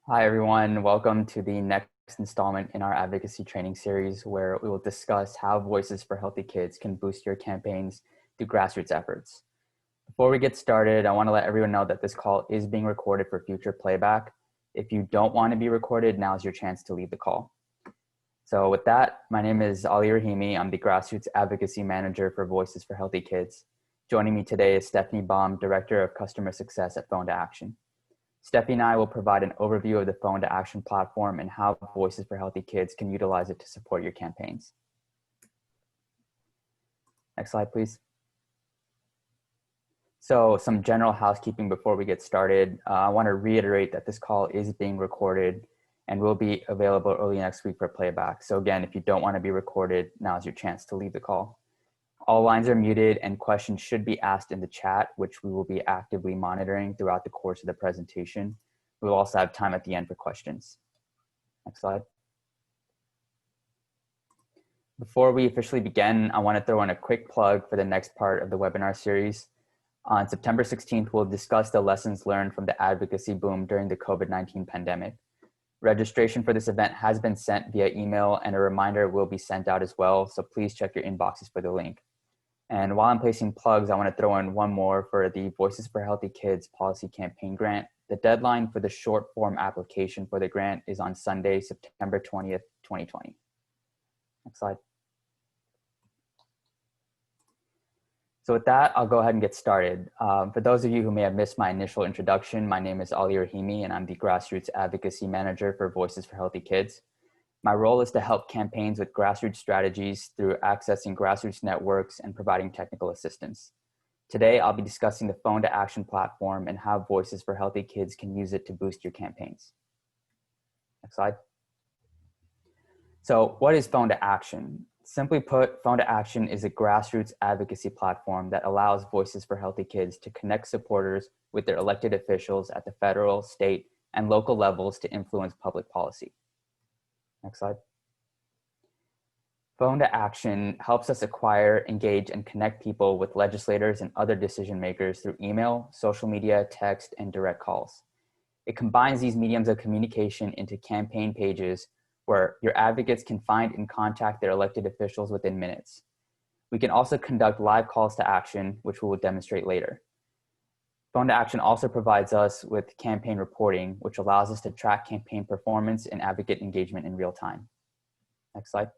Hi, everyone. Welcome to the next installment in our advocacy training series, where we will discuss how Voices for Healthy Kids can boost your campaigns through grassroots efforts. Before we get started, I want to let everyone know that this call is being recorded for future playback. If you don't want to be recorded, now's your chance to leave the call. So with that, my name is Ali Rahimi. I'm the Grassroots Advocacy Manager for Voices for Healthy Kids. Joining me today is Stephanie Baum, Director of Customer Success at Phone2Action. Stephanie and I will provide an overview of the Phone2Action platform and how Voices for Healthy Kids can utilize it to support your campaigns. Next slide, please. So some general housekeeping before we get started. I want to reiterate that this call is being recorded and will be available early next week for playback. So again, if you don't want to be recorded, now's your chance to leave the call. All lines are muted and questions should be asked in the chat, which we will be actively monitoring throughout the course of the presentation. We will also have time at the end for questions. Next slide. Before we officially begin, I want to throw in a quick plug for the next part of the webinar series. On September 16th, we'll discuss the lessons learned from the advocacy boom during the COVID-19 pandemic. Registration for this event has been sent via email and a reminder will be sent out as well, so please check your inboxes for the link. And while I'm placing plugs, I want to throw in one more for the Voices for Healthy Kids Policy Campaign Grant. The deadline for the short form application for the grant is on Sunday, September 20th, 2020. Next slide. So with that, I'll go ahead and get started. For those of you who may have missed my initial introduction, my name is Ali Rahimi and I'm the Grassroots Advocacy Manager for Voices for Healthy Kids. My role is to help campaigns with grassroots strategies through accessing grassroots networks and providing technical assistance. Today, I'll be discussing the Phone2Action platform and how Voices for Healthy Kids can use it to boost your campaigns. Next slide. So what is Phone2Action? Simply put, Phone2Action is a grassroots advocacy platform that allows Voices for Healthy Kids to connect supporters with their elected officials at the federal, state, and local levels to influence public policy. Next slide. Phone2Action helps us acquire, engage, and connect people with legislators and other decision makers through email, social media, text, and direct calls. It combines these mediums of communication into campaign pages where your advocates can find and contact their elected officials within minutes. We can also conduct live calls to action, which we will demonstrate later. Phone2Action also provides us with campaign reporting, which allows us to track campaign performance and advocate engagement in real time. Next slide.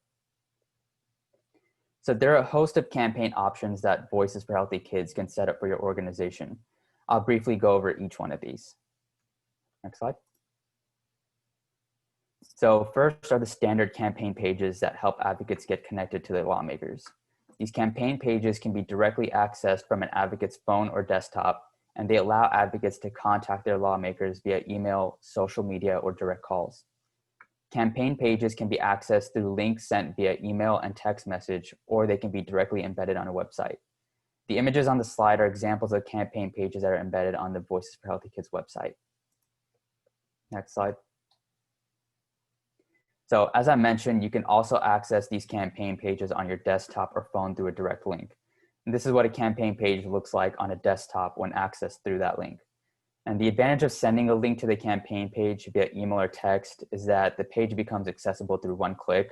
So there are a host of campaign options that Voices for Healthy Kids can set up for your organization. I'll briefly go over each one of these. Next slide. So first are the standard campaign pages that help advocates get connected to their lawmakers. These campaign pages can be directly accessed from an advocate's phone or desktop, and they allow advocates to contact their lawmakers via email, social media, or direct calls. Campaign pages can be accessed through links sent via email and text message, or they can be directly embedded on a website. The images on the slide are examples of campaign pages that are embedded on the Voices for Healthy Kids website. Next slide. So as I mentioned, you can also access these campaign pages on your desktop or phone through a direct link. And this is what a campaign page looks like on a desktop when accessed through that link. And the advantage of sending a link to the campaign page via email or text is that the page becomes accessible through one click.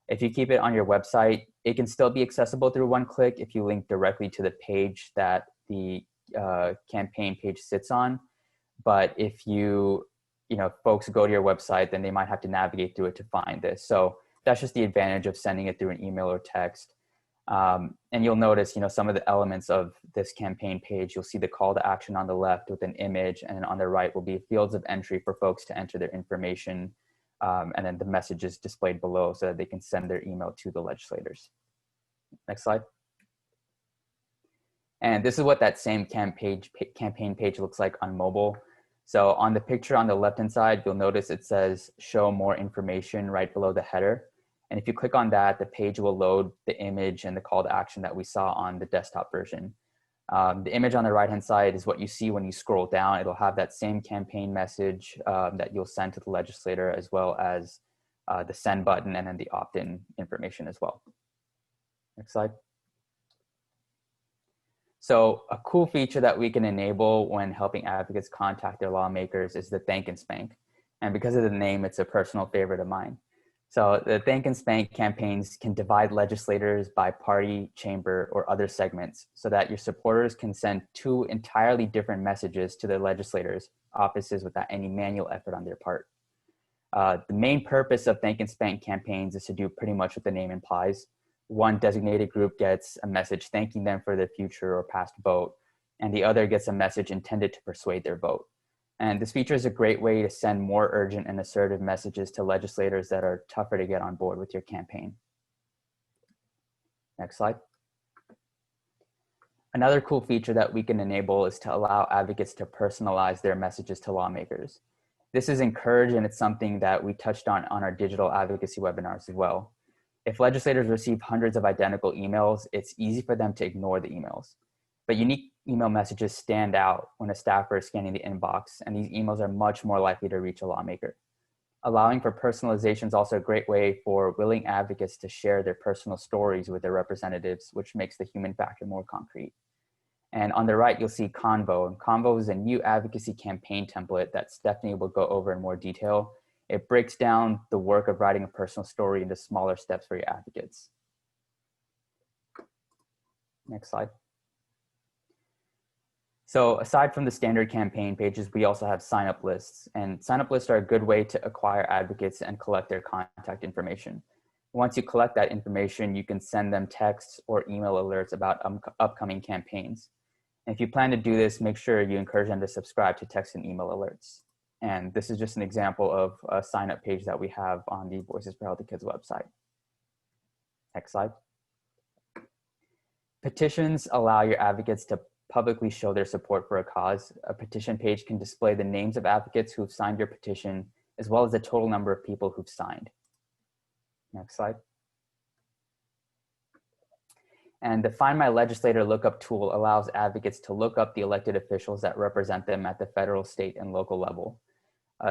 If you keep it on your website, it can still be accessible through one click if you link directly to the page that the campaign page sits on. But if folks go to your website, then they might have to navigate through it to find this. So that's just the advantage of sending it through an email or text. And you'll notice, some of the elements of this campaign page, you'll see the call to action on the left with an image, and then on the right will be fields of entry for folks to enter their information. And then the message is displayed below so that they can send their email to the legislators. Next slide. And this is what that same campaign page looks like on mobile. So on the picture on the left-hand side, you'll notice it says show more information right below the header. And if you click on that, the page will load the image and the call to action that we saw on the desktop version. The image on the right-hand side is what you see when you scroll down. It'll have that same campaign message that you'll send to the legislator, as well as the send button and then the opt-in information as well. Next slide. So a cool feature that we can enable when helping advocates contact their lawmakers is the thank and spank. And because of the name, it's a personal favorite of mine. So the Thank and Spank campaigns can divide legislators by party, chamber, or other segments so that your supporters can send two entirely different messages to their legislators' offices without any manual effort on their part. The main purpose of Thank and Spank campaigns is to do pretty much what the name implies. One designated group gets a message thanking them for their future or past vote, and the other gets a message intended to persuade their vote. And this feature is a great way to send more urgent and assertive messages to legislators that are tougher to get on board with your campaign. Next slide. Another cool feature that we can enable is to allow advocates to personalize their messages to lawmakers. This is encouraged, and it's something that we touched on our digital advocacy webinars as well. If legislators receive hundreds of identical emails, it's easy for them to ignore the emails. But unique email messages stand out when a staffer is scanning the inbox, and these emails are much more likely to reach a lawmaker. Allowing for personalization is also a great way for willing advocates to share their personal stories with their representatives, which makes the human factor more concrete. And on the right, you'll see Convo. And Convo is a new advocacy campaign template that Stephanie will go over in more detail. It breaks down the work of writing a personal story into smaller steps for your advocates. Next slide. So aside from the standard campaign pages, we also have sign-up lists. And sign-up lists are a good way to acquire advocates and collect their contact information. Once you collect that information, you can send them texts or email alerts about upcoming campaigns. And if you plan to do this, make sure you encourage them to subscribe to text and email alerts. And this is just an example of a sign-up page that we have on the Voices for Healthy Kids website. Next slide. Petitions allow your advocates to publicly show their support for a cause. A petition page can display the names of advocates who've signed your petition, as well as the total number of people who've signed. Next slide. And the Find My Legislator lookup tool allows advocates to look up the elected officials that represent them at the federal, state, and local level.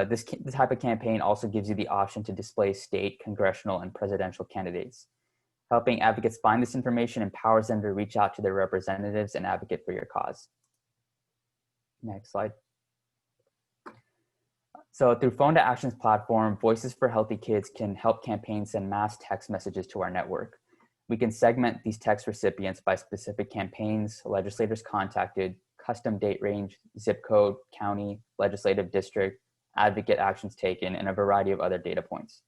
This type of campaign also gives you the option to display state, congressional, and presidential candidates. Helping advocates find this information empowers them to reach out to their representatives and advocate for your cause. Next slide. So through Phone2Action's platform, Voices for Healthy Kids can help campaigns send mass text messages to our network. We can segment these text recipients by specific campaigns, legislators contacted, custom date range, zip code, county, legislative district, advocate actions taken, and a variety of other data points.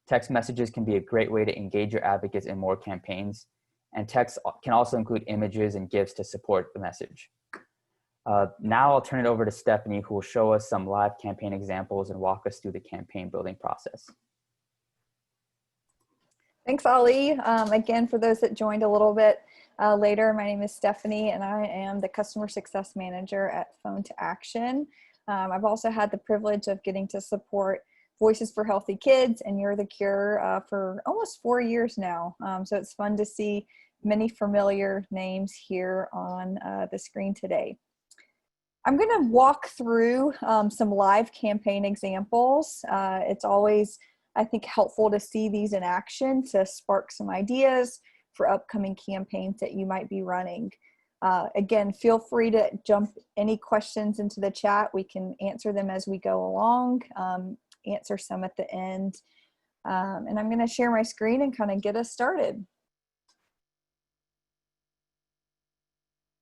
Text messages can be a great way to engage your advocates in more campaigns, and text can also include images and GIFs to support the message. Now I'll turn it over to Stephanie, who will show us some live campaign examples and walk us through the campaign building process. Thanks, Ali. Again, for those that joined a little bit later, my name is Stephanie, and I am the Customer Success Manager at Phone2Action. I've also had the privilege of getting to support Voices for Healthy Kids and You're the Cure for almost 4 years now. So it's fun to see many familiar names here on the screen today. I'm going to walk through some live campaign examples. It's always, I think, helpful to see these in action to spark some ideas for upcoming campaigns that you might be running. Again, feel free to jump any questions into the chat. We can answer them as we go along, answer some at the end. And I'm going to share my screen and kind of get us started.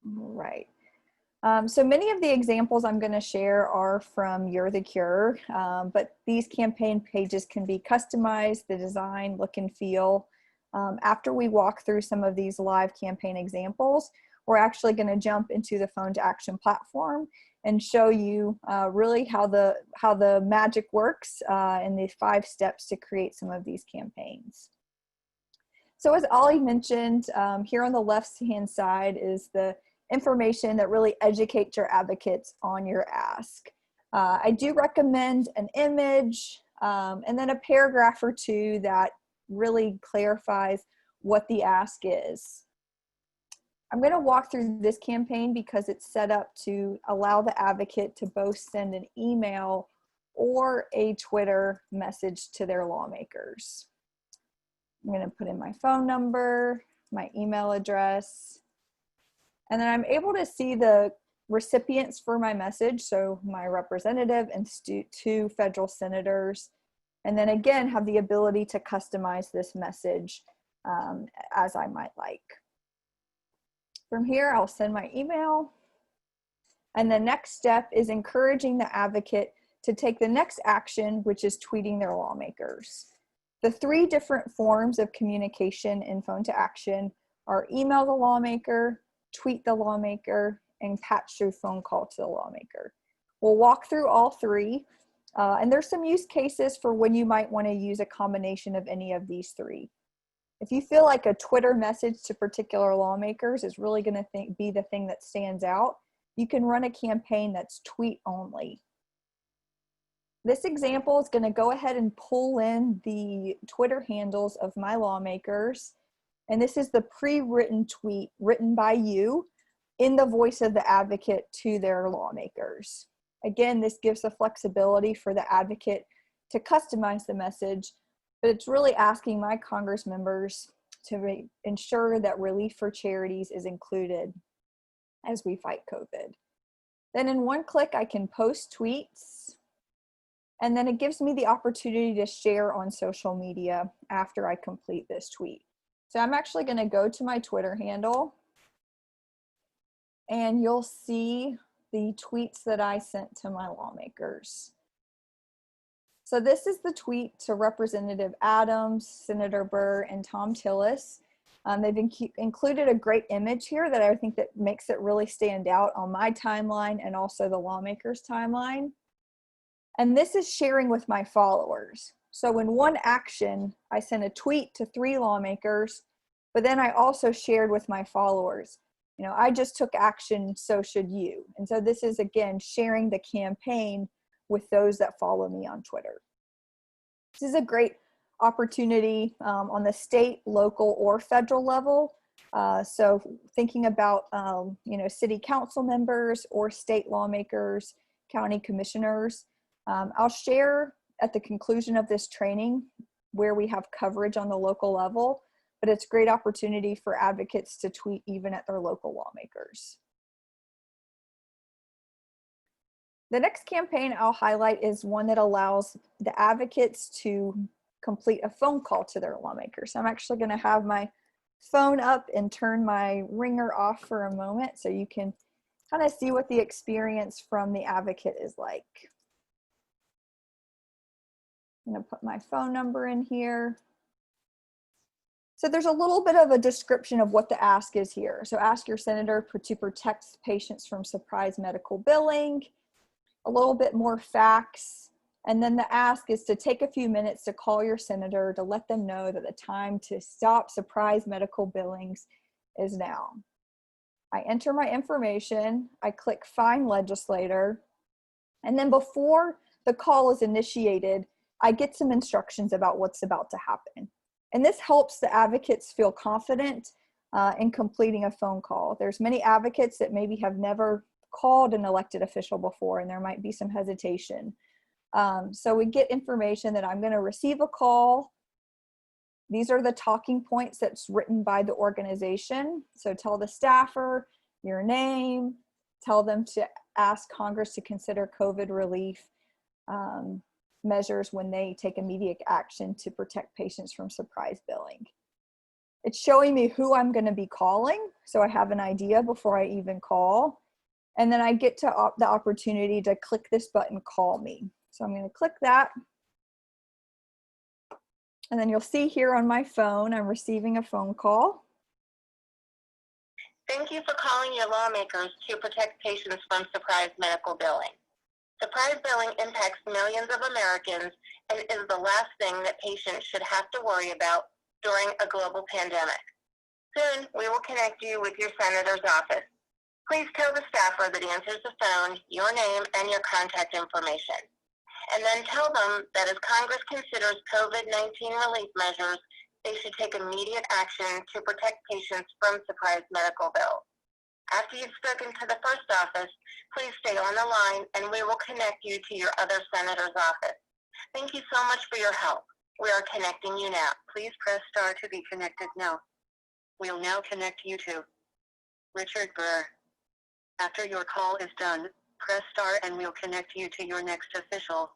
All right. So many of the examples I'm going to share are from You're the Cure, but these campaign pages can be customized, the design, look and feel. After we walk through some of these live campaign examples, we're actually going to jump into the Phone2Action platform and show you really how the magic works and the 5 steps to create some of these campaigns. So as Ollie mentioned, here on the left-hand side is the information that really educates your advocates on your ask. I do recommend an image and then a paragraph or 2 that really clarifies what the ask is. I'm going to walk through this campaign because it's set up to allow the advocate to both send an email or a Twitter message to their lawmakers. I'm going to put in my phone number, my email address, and then I'm able to see the recipients for my message, so my representative and 2 federal senators, and then again have the ability to customize this message as I might like. From here, I'll send my email. And the next step is encouraging the advocate to take the next action, which is tweeting their lawmakers. The 3 different forms of communication in Phone2Action are email the lawmaker, tweet the lawmaker, and patch through phone call to the lawmaker. We'll walk through all 3, and there's some use cases for when you might want to use a combination of any of these 3. If you feel like a Twitter message to particular lawmakers is really going to be the thing that stands out, you can run a campaign that's tweet only. This example is going to go ahead and pull in the Twitter handles of my lawmakers. And this is the pre-written tweet written by you in the voice of the advocate to their lawmakers. Again, this gives the flexibility for the advocate to customize the message, but it's really asking my Congress members to ensure that relief for charities is included as we fight COVID. Then in one click, I can post tweets, and then it gives me the opportunity to share on social media after I complete this tweet. So I'm actually going to go to my Twitter handle, and you'll see the tweets that I sent to my lawmakers. So this is the tweet to Representative Adams, Senator Burr, and Tom Tillis. They've included a great image here that I think that makes it really stand out on my timeline and also the lawmakers' timeline. And this is sharing with my followers. So in one action, I sent a tweet to 3 lawmakers, but then I also shared with my followers, I just took action, so should you. And so this is, again, sharing the campaign with those that follow me on Twitter. This is a great opportunity on the state, local, or federal level. So thinking about, city council members or state lawmakers, county commissioners. I'll share at the conclusion of this training where we have coverage on the local level, but it's a great opportunity for advocates to tweet even at their local lawmakers. The next campaign I'll highlight is one that allows the advocates to complete a phone call to their lawmakers. So I'm actually going to have my phone up and turn my ringer off for a moment so you can kind of see what the experience from the advocate is like. I'm going to put my phone number in here. So there's a little bit of a description of what the ask is here. So ask your senator to protect patients from surprise medical billing, a little bit more facts, and then the ask is to take a few minutes to call your senator to let them know that the time to stop surprise medical billings is now. I enter my information, I click Find Legislator, and then before the call is initiated, I get some instructions about what's about to happen. And this helps the advocates feel confident in completing a phone call. There's many advocates that maybe have never called an elected official before, and there might be some hesitation. So we get information that I'm going to receive a call. These are the talking points that's written by the organization. So tell the staffer your name, tell them to ask Congress to consider COVID relief measures when they take immediate action to protect patients from surprise billing. It's showing me who I'm going to be calling, so I have an idea before I even call. And then I get to the opportunity to click this button, Call Me. So I'm going to click that. And then you'll see here on my phone, I'm receiving a phone call. Thank you for calling your lawmakers to protect patients from surprise medical billing. Surprise billing impacts millions of Americans and is the last thing that patients should have to worry about during a global pandemic. Soon, we will connect you with your senator's office. Please tell the staffer that answers the phone your name and your contact information. And then tell them that as Congress considers COVID-19 relief measures, they should take immediate action to protect patients from surprise medical bills. After you've spoken to the first office, please stay on the line and we will connect you to your other senator's office. Thank you so much for your help. We are connecting you now. Please press star to be connected now. We'll now connect you to Richard Burr. After your call is done, press star and we'll connect you to your next official.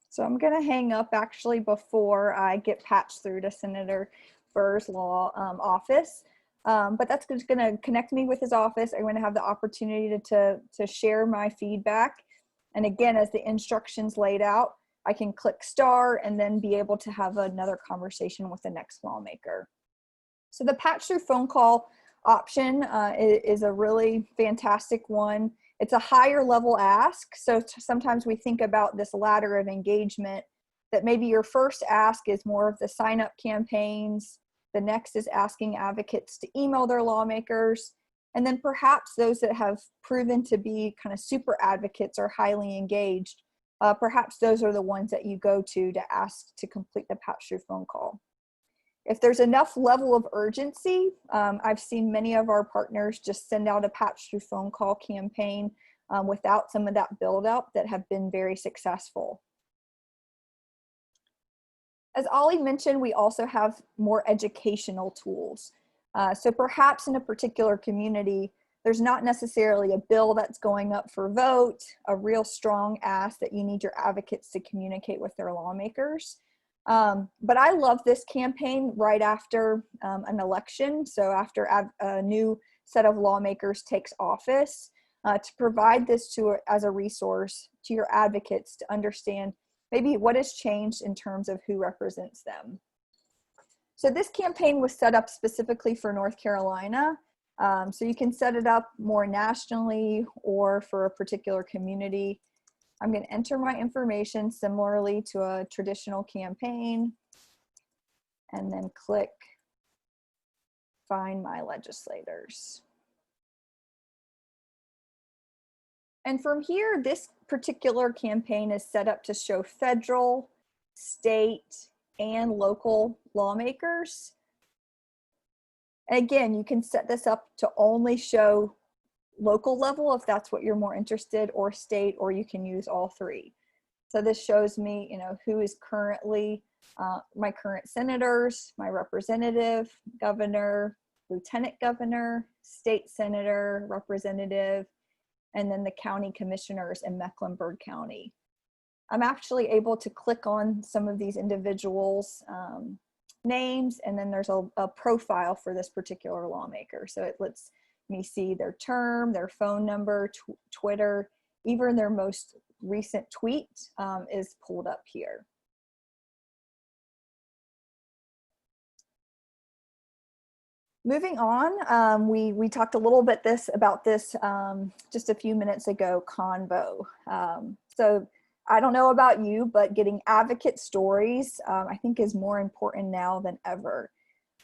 So I'm going to hang up actually before I get patched through to Senator Burr's law office. But that's just going to connect me with his office. I'm going to have the opportunity to share my feedback. And again, as the instructions laid out, I can click star and then be able to have another conversation with the next lawmaker. So the patch through phone call option is a really fantastic one. It's a higher level ask. So sometimes we think about this ladder of engagement that maybe your first ask is more of the sign up campaigns. The next is asking advocates to email their lawmakers. And then perhaps those that have proven to be kind of super advocates or highly engaged, perhaps those are the ones that you go to ask to complete the patch through phone call. If there's enough level of urgency, I've seen many of our partners just send out a patch through phone call campaign without some of that build up that have been very successful. As Ollie mentioned, we also have more educational tools. So perhaps in a particular community, there's not necessarily a bill that's going up for vote, a real strong ask that you need your advocates to communicate with their lawmakers. But I love this campaign right after an election. So after a new set of lawmakers takes office, to provide this as a resource to your advocates to understand maybe what has changed in terms of who represents them. So this campaign was set up specifically for North Carolina. So you can set it up more nationally or for a particular community. I'm going to enter my information similarly to a traditional campaign and then click Find My Legislators. And from here, this particular campaign is set up to show federal, state, and local lawmakers. And again, you can set this up to only show local level if that's what you're more interested, or state, or you can use all three. So this shows me, you know, who is currently my current senators, my representative, governor, lieutenant governor, state senator, representative, and then the county commissioners in Mecklenburg County. I'm actually able to click on some of these individuals' names, and then there's a profile for this particular lawmaker. So it lets me see their term, their phone number, Twitter, even their most recent tweet is pulled up here. Moving on, we talked a little bit about this just a few minutes ago, Convo. So I don't know about you, but getting advocate stories I think is more important now than ever.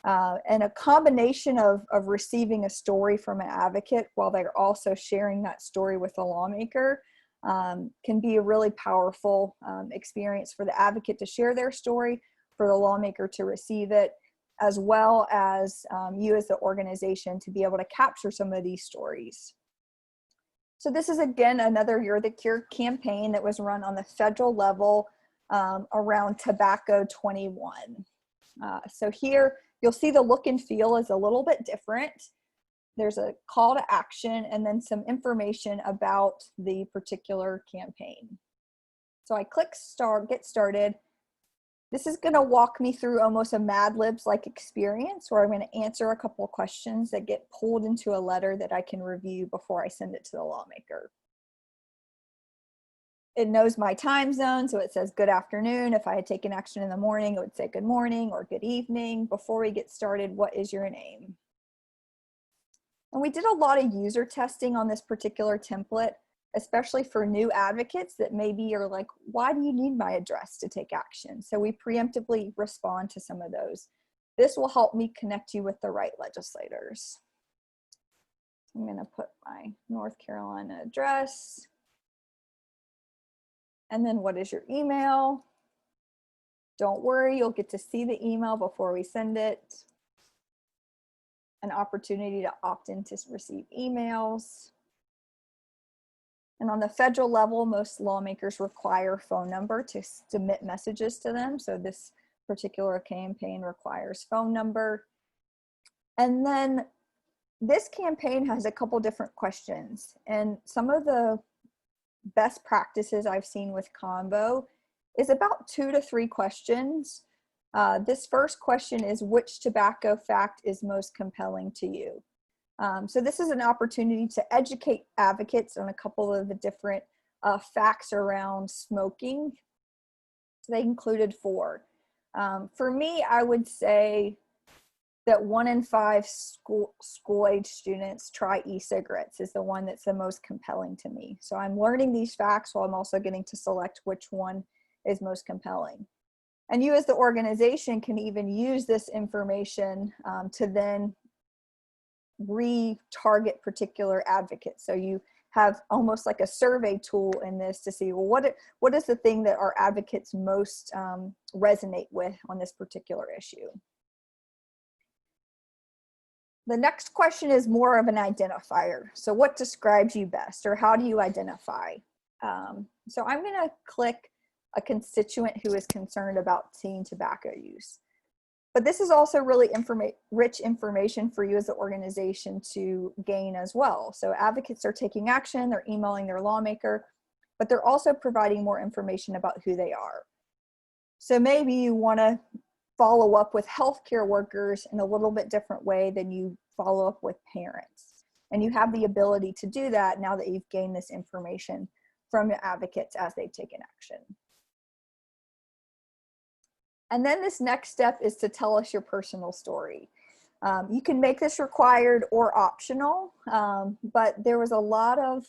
And a combination of receiving a story from an advocate while they're also sharing that story with a lawmaker can be a really powerful experience for the advocate to share their story, for the lawmaker to receive it, as well as you as the organization to be able to capture some of these stories. So this is again another You're the Cure campaign that was run on the federal level around Tobacco 21. So here you'll see the look and feel is a little bit different. There's a call to action and then some information about the particular campaign. So I click start, get started. This is going to walk me through almost a Mad Libs-like experience where I'm going to answer a couple of questions that get pulled into a letter that I can review before I send it to the lawmaker. It knows my time zone, so it says good afternoon. If I had taken action in the morning, it would say good morning or good evening. Before we get started, what is your name? And we did a lot of user testing on this particular template, especially for new advocates that maybe you're like, why do you need my address to take action? So we preemptively respond to some of those. This will help me connect you with the right legislators. I'm going to put my North Carolina address. And then what is your email? Don't worry, you'll get to see the email before we send it. An opportunity to opt in to receive emails. And on the federal level, most lawmakers require a phone number to submit messages to them. So this particular campaign requires phone number. And then this campaign has a couple different questions, and some of the best practices I've seen with Convo is about 2 to 3 questions. This first question is, which tobacco fact is most compelling to you? So this is an opportunity to educate advocates on a couple of the different facts around smoking. So they included 4. For me, I would say that 1 in 5 school-age students try e-cigarettes is the one that's the most compelling to me. So I'm learning these facts while I'm also getting to select which one is most compelling. And you as the organization can even use this information to then retarget particular advocates. So you have almost like a survey tool in this to see, well, what is the thing that our advocates most resonate with on this particular issue? The next question is more of an identifier. So what describes you best, or how do you identify? So I'm gonna click a constituent who is concerned about teen tobacco use. But this is also really rich information for you as the organization to gain as well. So advocates are taking action, they're emailing their lawmaker, but they're also providing more information about who they are. So maybe you wanna follow up with healthcare workers in a little bit different way than you follow up with parents. And you have the ability to do that now that you've gained this information from your advocates as they've taken action. And then this next step is to tell us your personal story. You can make this required or optional, but there was a lot of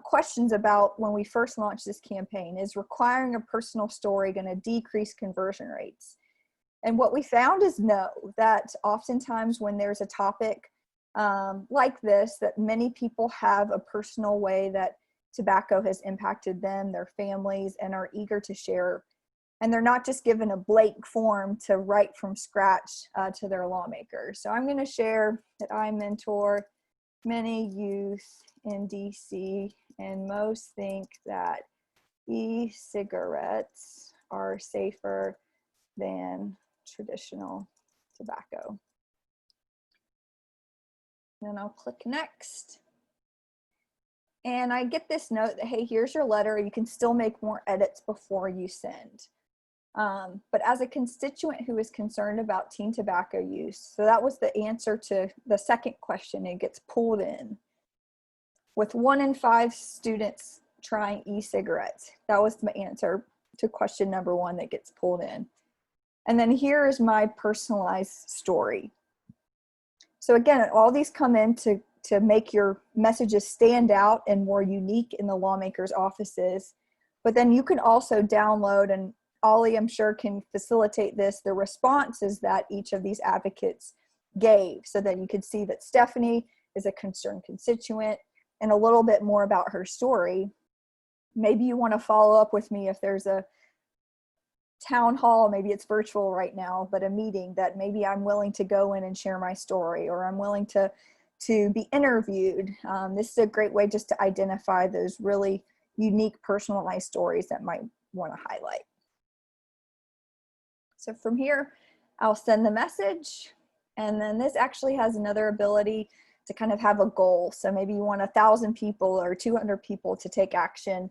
questions about when we first launched this campaign, is requiring a personal story going to decrease conversion rates? And what we found is no, that oftentimes when there's a topic like this, that many people have a personal way that tobacco has impacted them, their families, and are eager to share. And they're not just given a blank form to write from scratch to their lawmakers. So I'm going to share that I mentor many youth in DC, and most think that e-cigarettes are safer than traditional tobacco. Then I'll click next. And I get this note that, hey, here's your letter. You can still make more edits before you send. But as a constituent who is concerned about teen tobacco use, so that was the answer to the second question, it gets pulled in. With 1 in 5 students trying e-cigarettes, that was the answer to question number 1 that gets pulled in. And then here is my personalized story. So again, all these come in to make your messages stand out and more unique in the lawmakers' offices. But then you can also download, and Ollie, I'm sure, can facilitate this, the responses that each of these advocates gave, so that you could see that Stephanie is a concerned constituent and a little bit more about her story. Maybe you want to follow up with me if there's a town hall, maybe it's virtual right now, but a meeting that maybe I'm willing to go in and share my story, or I'm willing to be interviewed. This is a great way just to identify those really unique personalized stories that might want to highlight. So from here, I'll send the message, and then this actually has another ability to kind of have a goal. So maybe you want 1,000 people or 200 people to take action.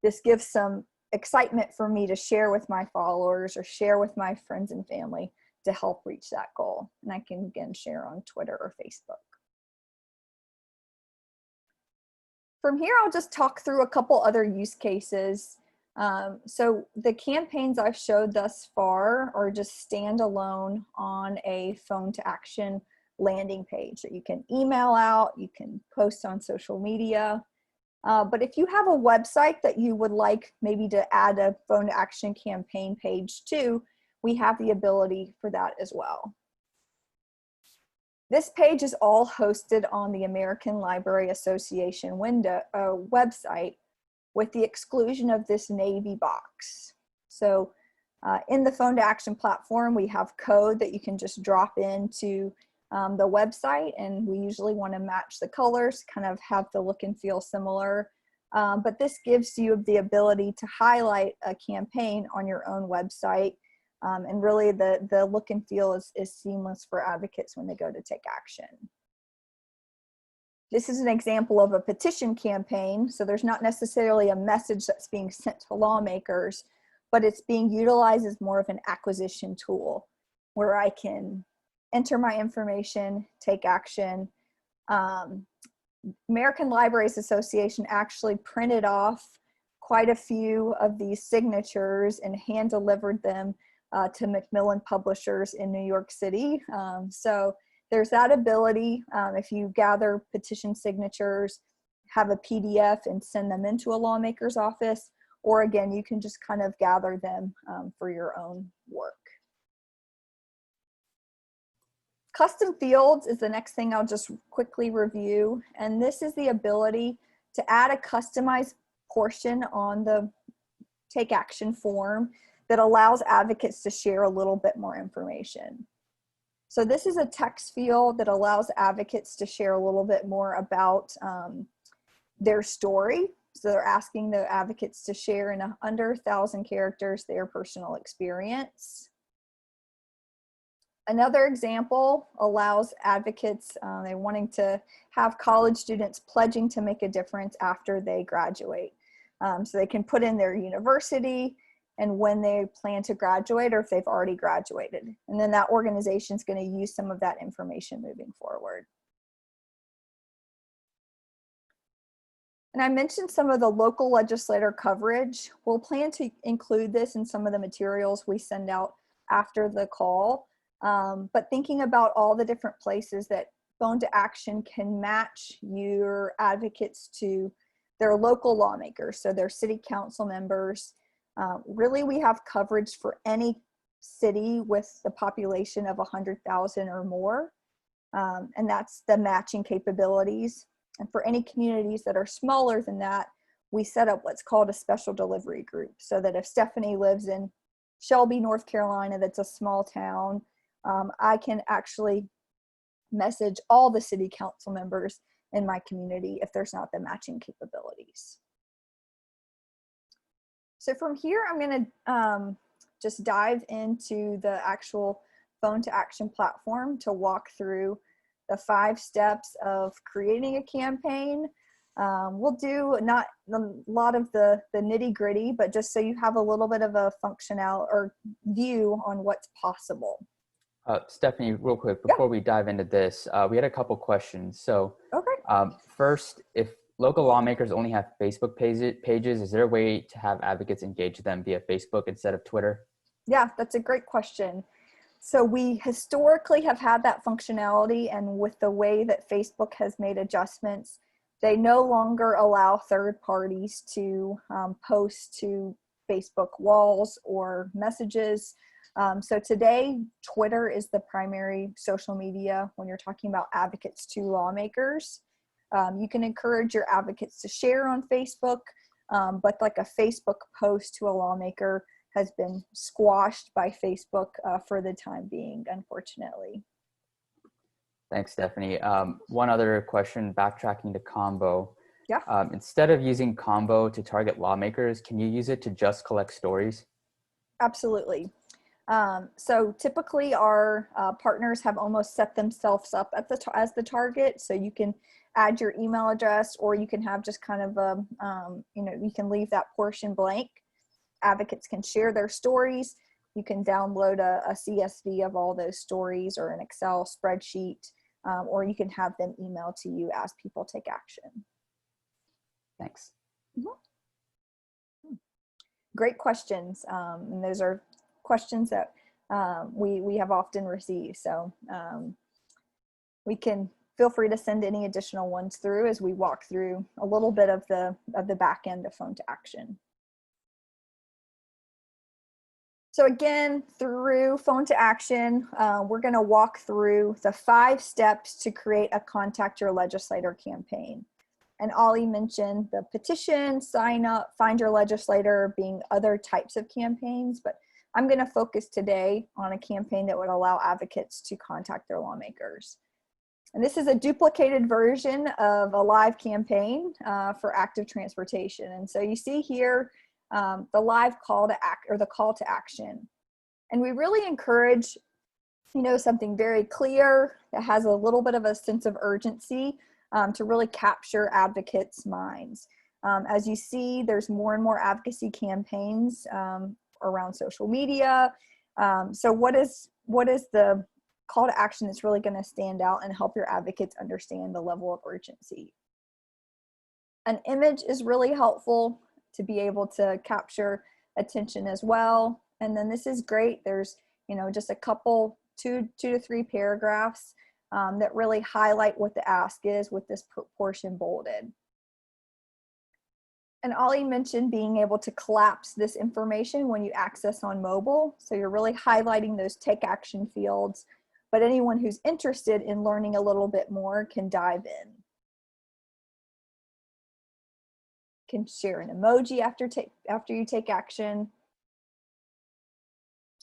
This gives some excitement for me to share with my followers or share with my friends and family to help reach that goal. And I can again share on Twitter or Facebook. From here, I'll just talk through a couple other use cases. So the campaigns I've showed thus far are just standalone on a Phone2Action landing page that you can email out, you can post on social media. But if you have a website that you would like maybe to add a Phone2Action campaign page to, we have the ability for that as well. This page is all hosted on the American Library Association website, with the exclusion of this navy box. So in the Phone2Action platform, we have code that you can just drop into the website, and we usually want to match the colors, kind of have the look and feel similar. But this gives you the ability to highlight a campaign on your own website. And really the look and feel is seamless for advocates when they go to take action. This is an example of a petition campaign. So there's not necessarily a message that's being sent to lawmakers, but it's being utilized as more of an acquisition tool where I can enter my information, take action. American Libraries Association actually printed off quite a few of these signatures and hand delivered them to Macmillan Publishers in New York City. So there's that ability, if you gather petition signatures, have a PDF and send them into a lawmaker's office, or again, you can just kind of gather them for your own work. Custom fields is the next thing I'll just quickly review. And this is the ability to add a customized portion on the Take Action form that allows advocates to share a little bit more information. So this is a text field that allows advocates to share a little bit more about their story. So they're asking the advocates to share in under 1,000 characters their personal experience. Another example allows advocates, they're wanting to have college students pledging to make a difference after they graduate. So they can put in their university and when they plan to graduate or if they've already graduated. And then that organization is going to use some of that information moving forward. And I mentioned some of the local legislator coverage. We'll plan to include this in some of the materials we send out after the call. But thinking about all the different places that Phone2Action can match your advocates to their local lawmakers, so their city council members. Really, we have coverage for any city with the population of 100,000 or more, and that's the matching capabilities. And for any communities that are smaller than that, we set up what's called a special delivery group, so that if Stephanie lives in Shelby, North Carolina, that's a small town, I can actually message all the city council members in my community if there's not the matching capabilities. So from here, I'm going to just dive into the actual Phone2Action platform to walk through the 5 steps of creating a campaign. We'll do not a lot of the nitty gritty, but just so you have a little bit of a functional or view on what's possible. Stephanie, real quick, before we dive into this, we had a couple questions. So first, if local lawmakers only have Facebook pages, is there a way to have advocates engage them via Facebook instead of Twitter? Yeah, that's a great question. So we historically have had that functionality, and with the way that Facebook has made adjustments, they no longer allow third parties to post to Facebook walls or messages. So today, Twitter is the primary social media when you're talking about advocates to lawmakers. You can encourage your advocates to share on Facebook, but like a Facebook post to a lawmaker has been squashed by Facebook for the time being, unfortunately. Thanks, Stephanie. One other question, backtracking to Combo. Yeah. Instead of using Combo to target lawmakers, can you use it to just collect stories? Absolutely. So typically our partners have almost set themselves up at as the target. So you can add your email address, or you can have just kind of a, you can leave that portion blank. Advocates can share their stories. You can download a CSV of all those stories or an Excel spreadsheet, or you can have them emailed to you as people take action. Thanks. Mm-hmm. Great questions. And those are questions that we have often received. So we can feel free to send any additional ones through as we walk through a little bit of the back end of Phone2Action. So again, through Phone2Action, we're going to walk through the 5 steps to create a Contact Your Legislator campaign. And Ollie mentioned the petition, sign up, find your legislator being other types of campaigns, but I'm going to focus today on a campaign that would allow advocates to contact their lawmakers. And this is a duplicated version of a live campaign for active transportation. And so you see here the live call to act, or the call to action. And we really encourage, something very clear that has a little bit of a sense of urgency. to really capture advocates' minds. As you see, there's more and more advocacy campaigns around social media. So what is the call to action that's really going to stand out and help your advocates understand the level of urgency? An image is really helpful to be able to capture attention as well. And then this is great. There's, just a couple, two to three paragraphs that really highlight what the ask is with this portion bolded. And Ollie mentioned being able to collapse this information when you access on mobile. So you're really highlighting those take action fields, but anyone who's interested in learning a little bit more can dive in. Can share an emoji after you take action.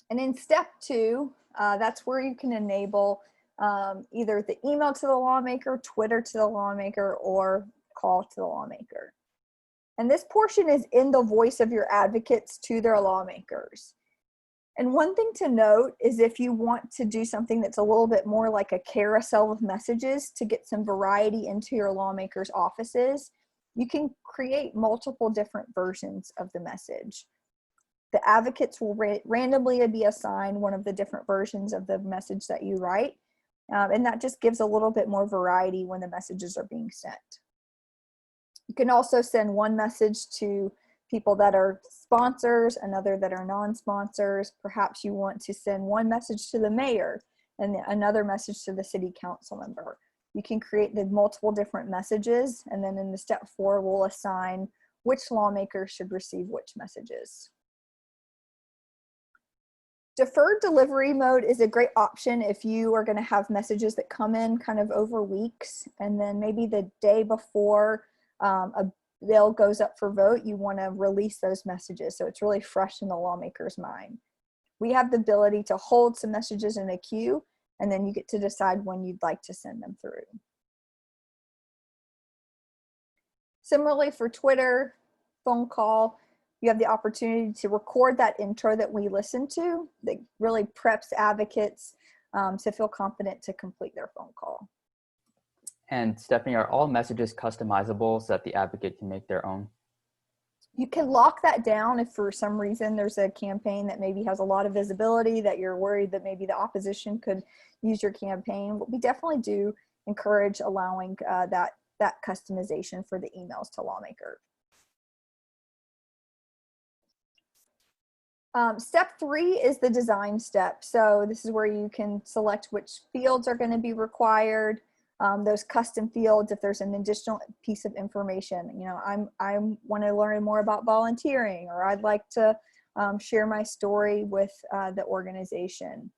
And in step 2, that's where you can enable either the email to the lawmaker, Twitter to the lawmaker, or call to the lawmaker. And this portion is in the voice of your advocates to their lawmakers. And one thing to note is if you want to do something that's a little bit more like a carousel of messages to get some variety into your lawmakers' offices, you can create multiple different versions of the message. The advocates will randomly be assigned one of the different versions of the message that you write. And that just gives a little bit more variety when the messages are being sent. You can also send one message to people that are sponsors, another that are non-sponsors. Perhaps you want to send one message to the mayor and another message to the city council member. You can create the multiple different messages, and then in the step 4, we'll assign which lawmaker should receive which messages. Deferred delivery mode is a great option if you are going to have messages that come in kind of over weeks, and then maybe the day before a bill goes up for vote, you want to release those messages so it's really fresh in the lawmaker's mind. We have the ability to hold some messages in a queue, and then you get to decide when you'd like to send them through. Similarly for Twitter, phone call, you have the opportunity to record that intro that we listen to that really preps advocates to feel confident to complete their phone call. And Stephanie, are all messages customizable so that the advocate can make their own? You can lock that down if for some reason there's a campaign that maybe has a lot of visibility that you're worried that maybe the opposition could use your campaign. But we definitely do encourage allowing that customization for the emails to lawmakers. Step 3 is the design step. So this is where you can select which fields are going to be required. Those custom fields, if there's an additional piece of information, I want to learn more about volunteering, or I'd like to share my story with the organization.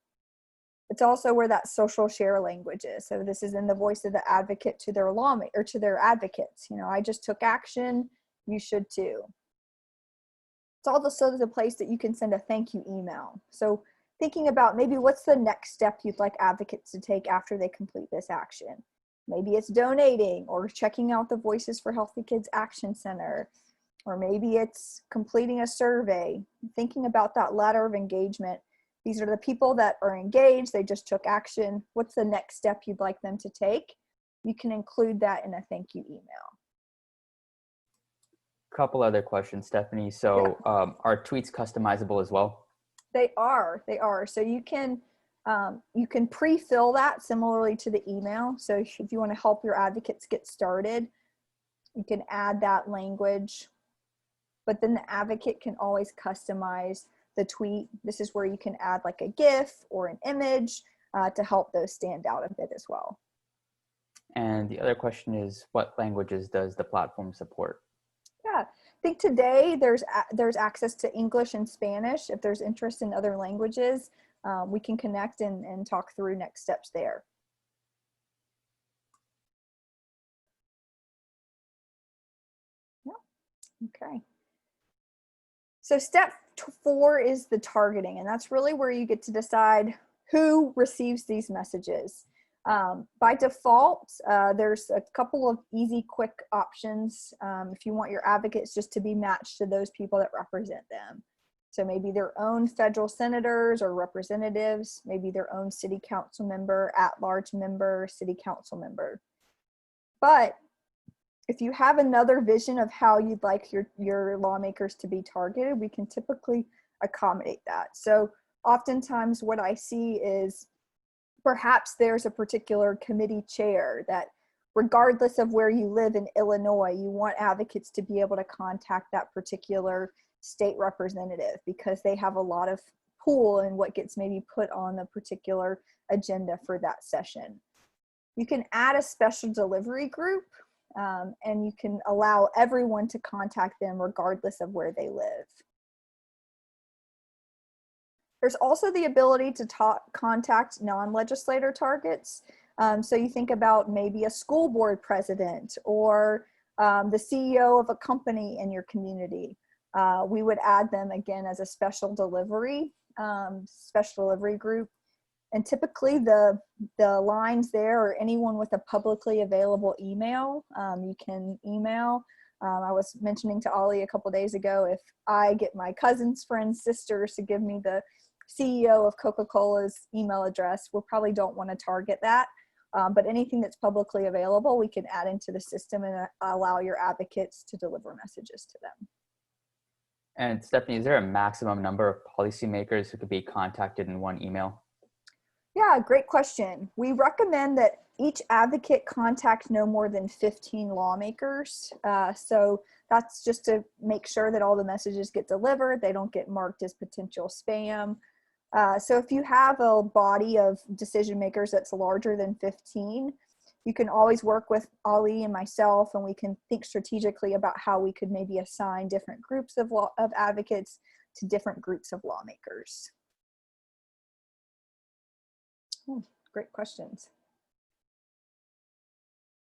It's also where that social share language is. So this is in the voice of the advocate to their lawmaker or to their advocates. I just took action, you should too. It's also the place that you can send a thank you email. So thinking about maybe what's the next step you'd like advocates to take after they complete this action. Maybe it's donating or checking out the Voices for Healthy Kids Action Center, or maybe it's completing a survey. Thinking about that ladder of engagement. These are the people that are engaged, they just took action. What's the next step you'd like them to take? You can include that in a thank you email. Couple other questions, Stephanie. So are tweets customizable as well? They are. So you can pre-fill that similarly to the email. So if you want to help your advocates get started, you can add that language, but then the advocate can always customize the tweet. This is where you can add like a GIF or an image to help those stand out a bit as well. And the other question is, what languages does the platform support? Yeah, I think today there's access to English and Spanish. If there's interest in other languages, we can connect and talk through next steps there. Yeah. Okay. So step 4 is the targeting, and that's really where you get to decide who receives these messages. By default, there's a couple of easy, quick options if you want your advocates just to be matched to those people that represent them. So maybe their own federal senators or representatives, maybe their own city council member, at-large member, city council member. But if you have another vision of how you'd like your lawmakers to be targeted, we can typically accommodate that. So oftentimes what I see is perhaps there's a particular committee chair that, regardless of where you live in Illinois, you want advocates to be able to contact that particular state representative because they have a lot of pull in what gets maybe put on the particular agenda for that session. You can add a special delivery group, and you can allow everyone to contact them regardless of where they live. There's also the ability to contact non-legislator targets. So you think about maybe a school board president or the CEO of a company in your community. We would add them again as a special delivery group. And typically the lines there are anyone with a publicly available email. You can email. I was mentioning to Ollie a couple days ago, if I get my cousins, friends, sisters to give me the CEO of Coca-Cola's email address, we probably don't want to target that. But anything that's publicly available, we can add into the system and allow your advocates to deliver messages to them. And Stephanie, is there a maximum number of policymakers who could be contacted in one email? Yeah, great question. We recommend that each advocate contact no more than 15 lawmakers. So that's just to make sure that all the messages get delivered, they don't get marked as potential spam. So if you have a body of decision makers that's larger than 15, you can always work with Ali and myself, and we can think strategically about how we could maybe assign different groups of advocates to different groups of lawmakers. Oh, great questions.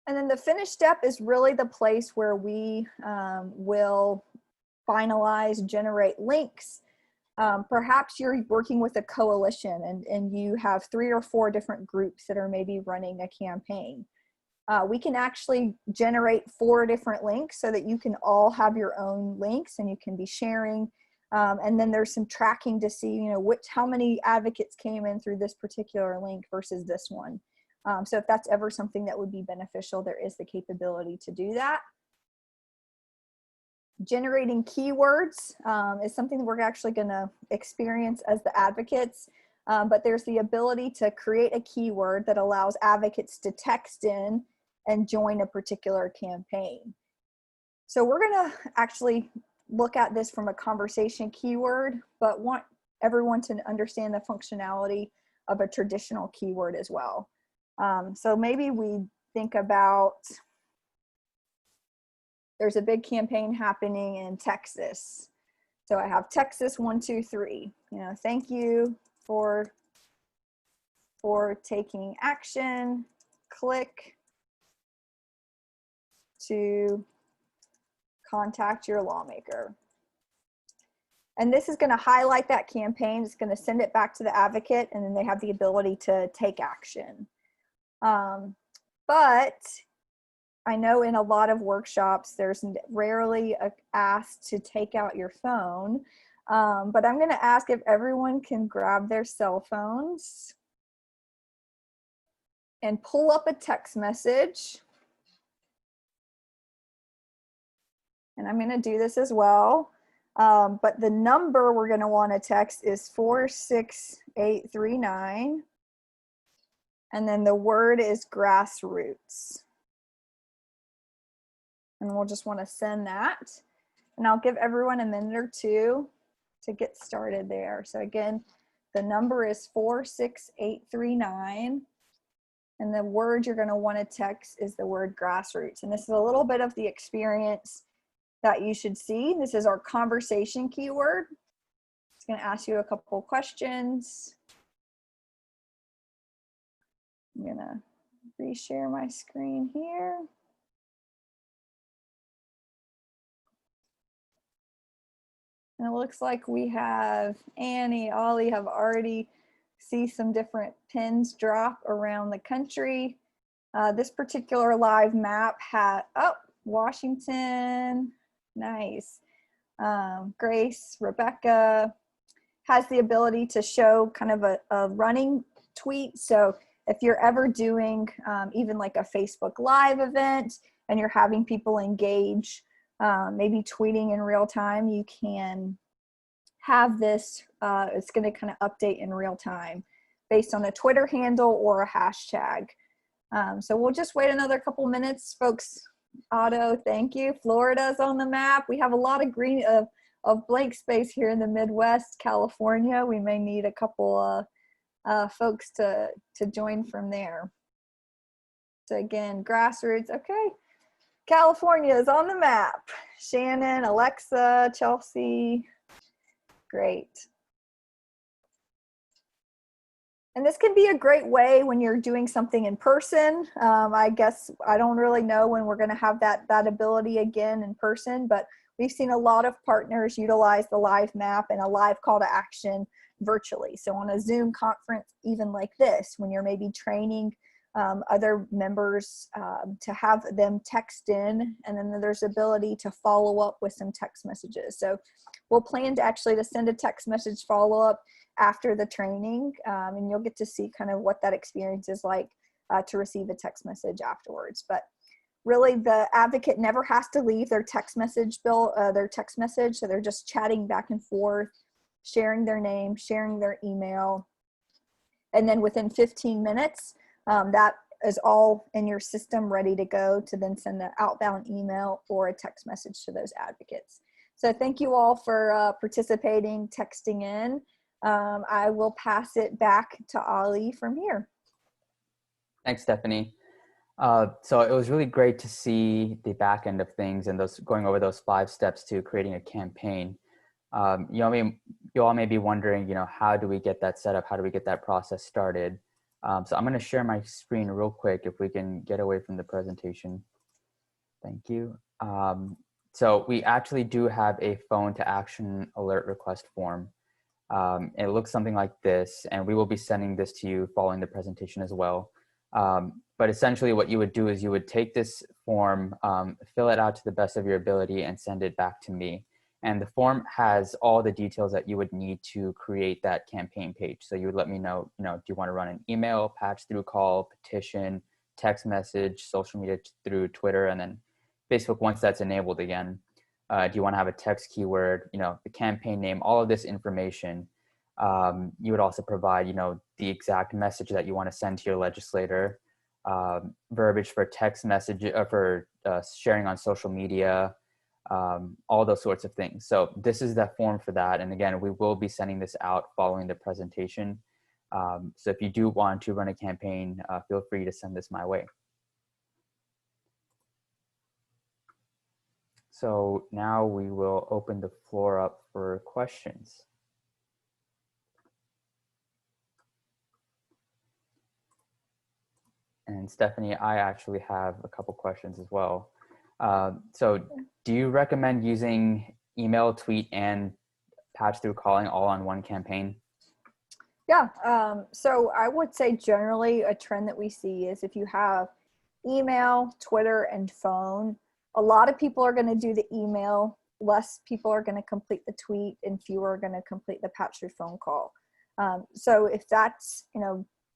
And then the finish step is really the place where we will finalize, generate links. Perhaps you're working with a coalition and you have 3 or 4 different groups that are maybe running a campaign. We can actually generate 4 different links so that you can all have your own links and you can be sharing. And then there's some tracking to see, you know, how many advocates came in through this particular link versus this one. So if that's ever something that would be beneficial, there is the capability to do that. Generating keywords is something that we're actually going to experience as the advocates, but there's the ability to create a keyword that allows advocates to text in and join a particular campaign. So we're going to actually look at this from a conversation keyword, but want everyone to understand the functionality of a traditional keyword as well. So maybe we think about, there's a big campaign happening in Texas. So I have Texas 1, 2, 3. You know, thank you for taking action. Click to contact your lawmaker. And this is going to highlight that campaign. It's going to send it back to the advocate, and then they have the ability to take action. But I know in a lot of workshops, there's rarely asked to take out your phone, but I'm going to ask if everyone can grab their cell phones and pull up a text message. And I'm going to do this as well. But the number we're going to want to text is 46839. And then the word is grassroots. And we'll just want to send that. And I'll give everyone a minute or two to get started there. So again, the number is 46839. And the word you're going to want to text is the word grassroots. And this is a little bit of the experience that you should see. This is our conversation keyword. It's going to ask you a couple questions. I'm going to reshare my screen here. And it looks like we have Annie, Ollie have already see some different pins drop around the country. This particular live map had, oh, Washington, nice. Grace, Rebecca has the ability to show kind of a running tweet. So if you're ever doing even like a Facebook Live event and you're having people engage, maybe tweeting in real time, you can have this, it's going to kind of update in real time based on a Twitter handle or a hashtag. So we'll just wait another couple minutes, folks. Otto, thank you. Florida's on the map. We have a lot of green of blank space here in the Midwest. California, we may need a couple folks to join from there. So again, Grassroots, okay. California is on the map. Shannon, Alexa, Chelsea, great. And this can be a great way when you're doing something in person. I guess I don't really know when we're going to have that ability again in person, but we've seen a lot of partners utilize the live map and a live call to action virtually. So on a Zoom conference, even like this, when you're maybe training other members to have them text in, and then there's ability to follow up with some text messages. So we'll plan to send a text message follow up after the training, and you'll get to see kind of what that experience is like to receive a text message afterwards. But really, the advocate never has to leave their text message so they're just chatting back and forth, sharing their name, sharing their email, and then within 15 minutes, that is all in your system ready to go to then send an outbound email or a text message to those advocates. So thank you all for participating, texting in. I will pass it back to Ali from here. Thanks, Stephanie. So it was really great to see the back end of things and going over those 5 steps to creating a campaign. You all may be wondering, how do we get that set up? How do we get that process started? So I'm going to share my screen real quick if we can get away from the presentation. Thank you. So we actually do have a Phone2Action alert request form. It looks something like this, and we will be sending this to you following the presentation as well. But essentially what you would do is you would take this form, fill it out to the best of your ability, and send it back to me. And the form has all the details that you would need to create that campaign page. So you would let me know, do you want to run an email, patch through call, petition, text message, social media through Twitter, and then Facebook once that's enabled again. Do you want to have a text keyword, the campaign name, all of this information. You would also provide, the exact message that you want to send to your legislator, verbiage for text message, for sharing on social media, all those sorts of things. So this is the form for that. And again, we will be sending this out following the presentation. So if you do want to run a campaign, feel free to send this my way. So now we will open the floor up for questions. And Stephanie, I actually have a couple questions as well. So do you recommend using email, tweet, and patch through calling all on one campaign? Yeah, so I would say generally a trend that we see is if you have email, Twitter, and phone, a lot of people are going to do the email, less people are going to complete the tweet, and fewer are going to complete the patch through phone call. So if that's,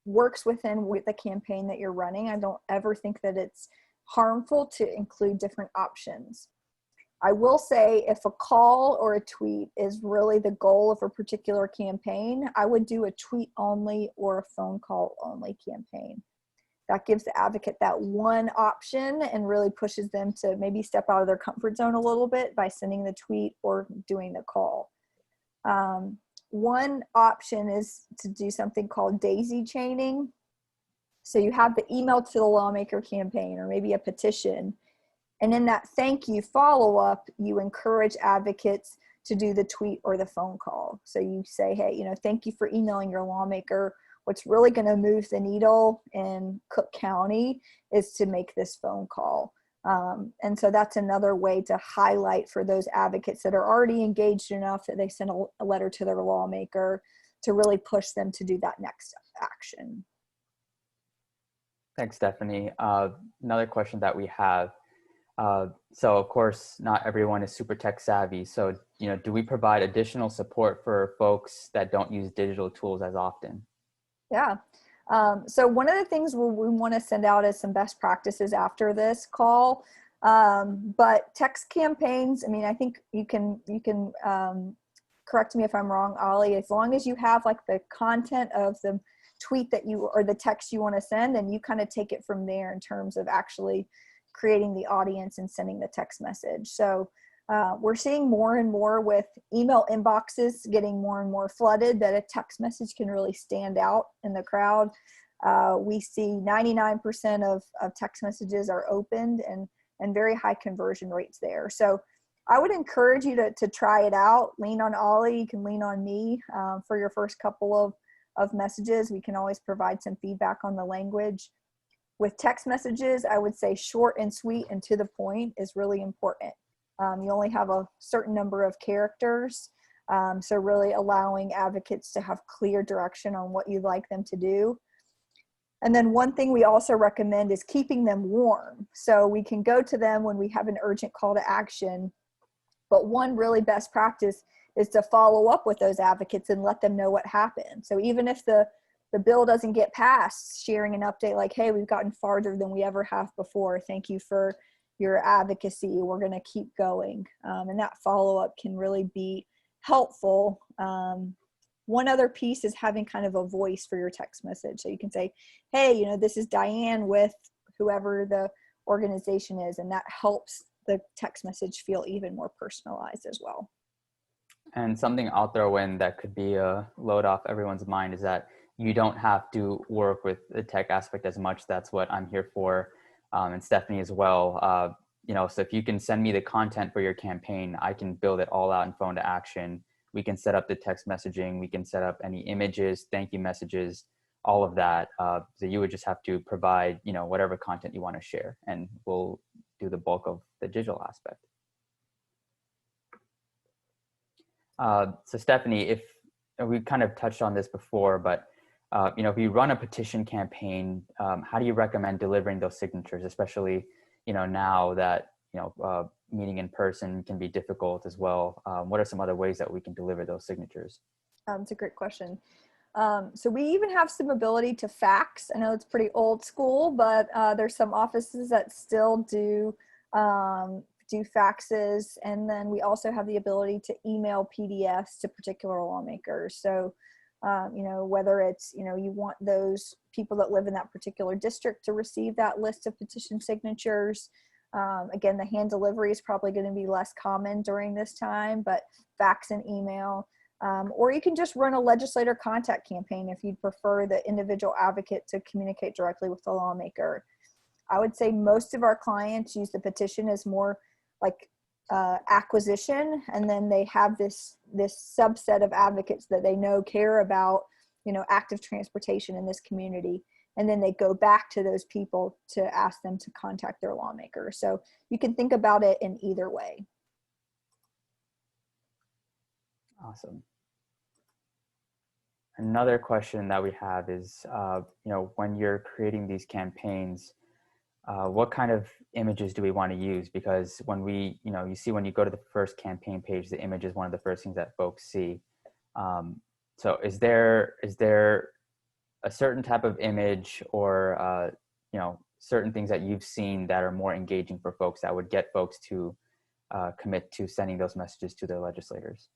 works within the campaign that you're running, I don't ever think that it's harmful to include different options. I will say if a call or a tweet is really the goal of a particular campaign, I would do a tweet only or a phone call only campaign. That gives the advocate that one option and really pushes them to maybe step out of their comfort zone a little bit by sending the tweet or doing the call. One option is to do something called daisy chaining. So you have the email to the lawmaker campaign or maybe a petition. And in that thank you follow-up, you encourage advocates to do the tweet or the phone call. So you say, hey, thank you for emailing your lawmaker. What's really going to move the needle in Cook County is to make this phone call. And so that's another way to highlight for those advocates that are already engaged enough that they send a letter to their lawmaker to really push them to do that next action. Thanks, Stephanie. Another question that we have. So of course, not everyone is super tech savvy. So, do we provide additional support for folks that don't use digital tools as often? Yeah. So one of the things we want to send out is some best practices after this call. But text campaigns, I mean, I think you can correct me if I'm wrong, Ollie, as long as you have like the content of the tweet that you, or the text you want to send, and you kind of take it from there in terms of actually creating the audience and sending the text message. So we're seeing more and more with email inboxes getting more and more flooded that a text message can really stand out in the crowd. We see 99% of text messages are opened and very high conversion rates there. So I would encourage you to try it out. Lean on Ollie, you can lean on me for your first couple of messages. We can always provide some feedback on the language. With text messages, I would say short and sweet and to the point is really important. You only have a certain number of characters, so really allowing advocates to have clear direction on what you'd like them to do. And then one thing we also recommend is keeping them warm. So we can go to them when we have an urgent call to action, but one really best practice is to follow up with those advocates and let them know what happened. So even if the bill doesn't get passed, sharing an update like, hey, we've gotten farther than we ever have before. Thank you for your advocacy. We're going to keep going. And that follow-up can really be helpful. One other piece is having kind of a voice for your text message. So you can say, hey, this is Diane with whoever the organization is. And that helps the text message feel even more personalized as well. And something I'll throw in that could be a load off everyone's mind is that you don't have to work with the tech aspect as much. That's what I'm here for. And Stephanie as well. So if you can send me the content for your campaign, I can build it all out in Phone2Action. We can set up the text messaging. We can set up any images, thank you messages, all of that. So you would just have to provide, whatever content you want to share, and we'll do the bulk of the digital aspect. So Stephanie, if we kind of touched on this before, but if you run a petition campaign, how do you recommend delivering those signatures, especially, now that, meeting in person can be difficult as well? What are some other ways that we can deliver those signatures? It's a great question. So we even have some ability to fax. I know it's pretty old school, but there's some offices that still do faxes. And then we also have the ability to email PDFs to particular lawmakers. So whether it's, you want those people that live in that particular district to receive that list of petition signatures. Again, the hand delivery is probably going to be less common during this time, but fax and email. Or you can just run a legislator contact campaign if you'd prefer the individual advocate to communicate directly with the lawmaker. I would say most of our clients use the petition as more like acquisition, and then they have this subset of advocates that they know care about active transportation in this community, and then they go back to those people to ask them to contact their lawmaker. So you can think about it in either way. Awesome. Another question that we have is, when you're creating these campaigns, what kind of images do we want to use? Because when we, you see when you go to the first campaign page, the image is one of the first things that folks see. So is there a certain type of image or, certain things that you've seen that are more engaging for folks that would get folks to commit to sending those messages to their legislators?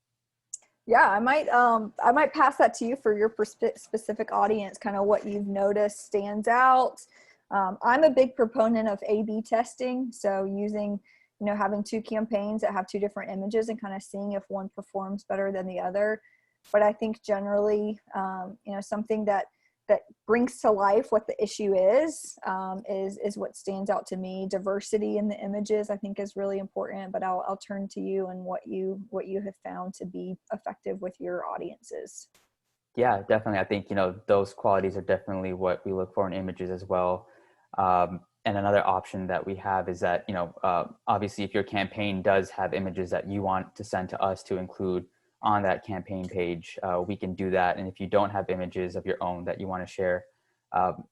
Yeah, I might pass that to you for your specific audience, kind of what you've noticed stands out. I'm a big proponent of A/B testing. So using, having two campaigns that have two different images and kind of seeing if one performs better than the other. But I think generally, something that brings to life what the issue is what stands out to me. Diversity in the images, I think, is really important, but I'll turn to you and what you have found to be effective with your audiences. Yeah, definitely. I think, those qualities are definitely what we look for in images as well. And another option that we have is that, obviously if your campaign does have images that you want to send to us to include on that campaign page, we can do that. And if you don't have images of your own that you want to share,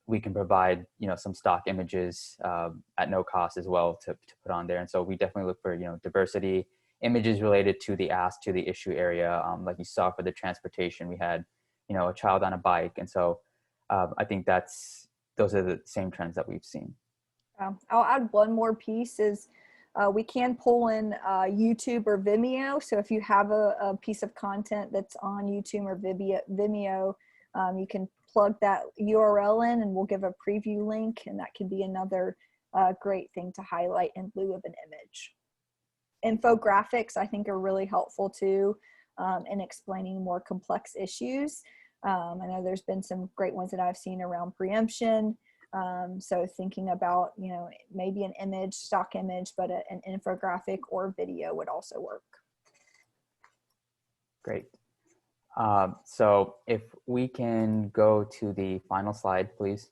we can provide, some stock images at no cost as well to put on there. And so we definitely look for, diversity, images related to the ask, to the issue area. Like you saw for the transportation, we had, a child on a bike. And so I think those are the same trends that we've seen. I'll add one more piece is we can pull in YouTube or Vimeo. So if you have a piece of content that's on YouTube or Vimeo, you can plug that URL in and we'll give a preview link, and that can be another great thing to highlight in lieu of an image. Infographics, I think, are really helpful too in explaining more complex issues. I know there's been some great ones that I've seen around preemption. So thinking about, maybe an image, stock image, but an infographic or video would also work. Great. So if we can go to the final slide, please.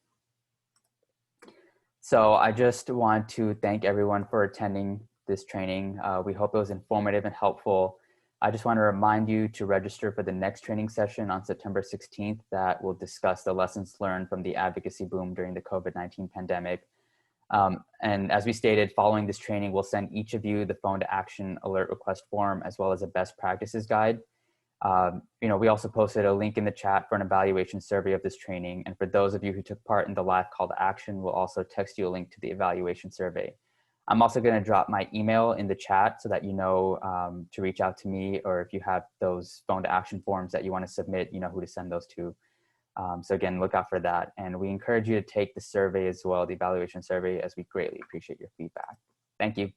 So I just want to thank everyone for attending this training. We hope it was informative and helpful. I just want to remind you to register for the next training session on September 16th that will discuss the lessons learned from the advocacy boom during the COVID-19 pandemic. And as we stated, following this training, we'll send each of you the Phone2Action alert request form, as well as a best practices guide. We also posted a link in the chat for an evaluation survey of this training. And for those of you who took part in the live call to action, we'll also text you a link to the evaluation survey. I'm also going to drop my email in the chat so that you know to reach out to me, or if you have those Phone2Action forms that you want to submit, you know who to send those to. So again, look out for that. And we encourage you to take the survey as well, the evaluation survey, as we greatly appreciate your feedback. Thank you.